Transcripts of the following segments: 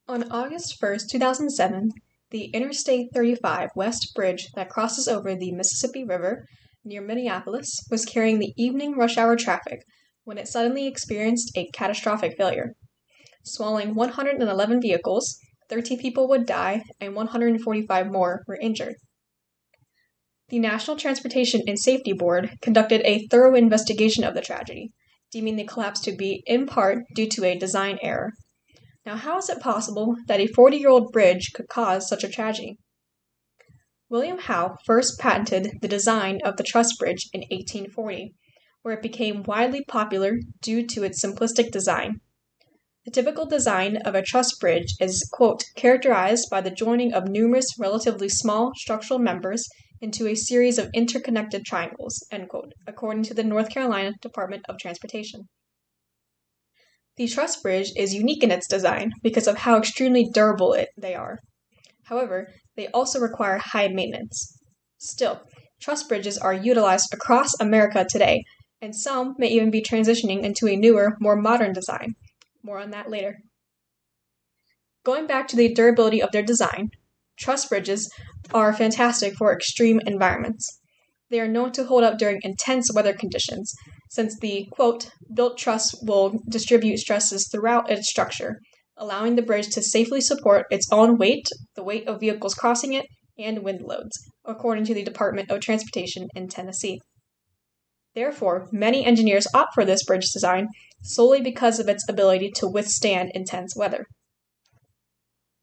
On August 2007, the Interstate 35 West Bridge that crosses over the Mississippi River near Minneapolis was carrying the evening rush hour traffic when it suddenly experienced a catastrophic failure. Swallowing 111 vehicles, 13 people would die and 145 more were injured. The National Transportation and Safety Board conducted a thorough investigation of the tragedy, deeming the collapse to be in part due to a design error. Now, how is it possible that a 40-year-old bridge could cause such a tragedy? William Howe first patented the design of the truss bridge in 1840, where it became widely popular due to its simplistic design. The typical design of a truss bridge is, quote, characterized by the joining of numerous relatively small structural members into a series of interconnected triangles, end quote, according to the North Carolina Department of Transportation. The truss bridge is unique in its design because of how extremely durable they are. However, they also require high maintenance. Still, truss bridges are utilized across America today, and some may even be transitioning into a newer, more modern design. More on that later. Going back to the durability of their design, truss bridges are fantastic for extreme environments. They are known to hold up during intense weather conditions, since the, quote, built truss will distribute stresses throughout its structure, allowing the bridge to safely support its own weight, the weight of vehicles crossing it, and wind loads, according to the Department of Transportation in Tennessee. Therefore, many engineers opt for this bridge design solely because of its ability to withstand intense weather.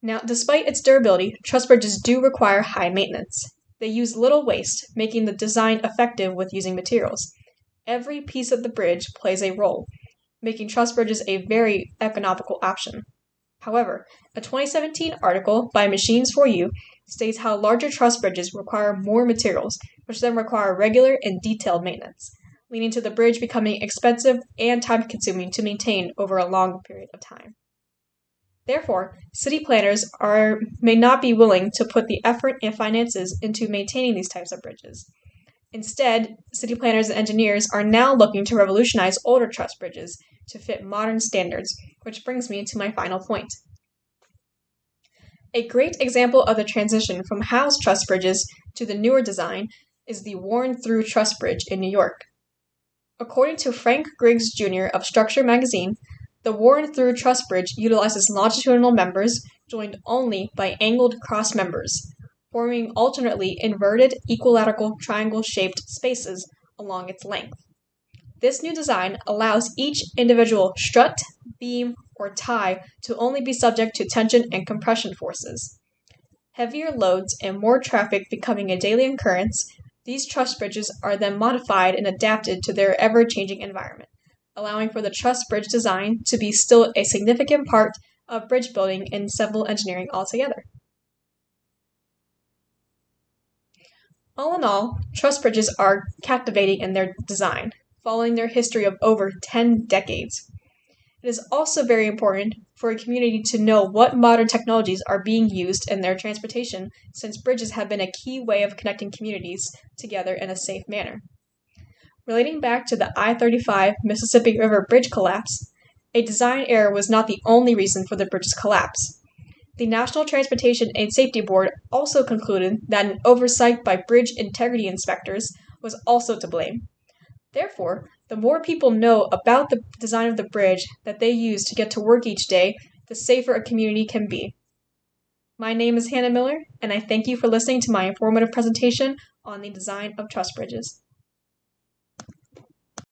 Now, despite its durability, truss bridges do require high maintenance. They use little waste, making the design effective with using materials. Every piece of the bridge plays a role, making truss bridges a very economical option. However, a 2017 article by Machines for You states how larger truss bridges require more materials, which then require regular and detailed maintenance, leading to the bridge becoming expensive and time-consuming to maintain over a long period of time. Therefore, city planners may not be willing to put the effort and finances into maintaining these types of bridges. Instead, city planners and engineers are now looking to revolutionize older truss bridges to fit modern standards, which brings me to my final point. A great example of the transition from Howe's truss bridges to the newer design is the worn-through truss bridge in New York. According to Frank Griggs Jr. of Structure magazine, the worn-through truss bridge utilizes longitudinal members joined only by angled cross members, forming alternately inverted equilateral triangle-shaped spaces along its length. This new design allows each individual strut, beam, or tie to only be subject to tension and compression forces. Heavier loads and more traffic becoming a daily occurrence, these truss bridges are then modified and adapted to their ever-changing environment, allowing for the truss bridge design to be still a significant part of bridge building and civil engineering altogether. All in all, truss bridges are captivating in their design, following their history of over 10 decades. It is also very important for a community to know what modern technologies are being used in their transportation, since bridges have been a key way of connecting communities together in a safe manner. Relating back to the I-35 Mississippi River Bridge collapse, a design error was not the only reason for the bridge's collapse. The National Transportation and Safety Board also concluded that an oversight by bridge integrity inspectors was also to blame. Therefore, the more people know about the design of the bridge that they use to get to work each day, the safer a community can be. My name is Hannah Miller, and I thank you for listening to my informative presentation on the design of truss bridges.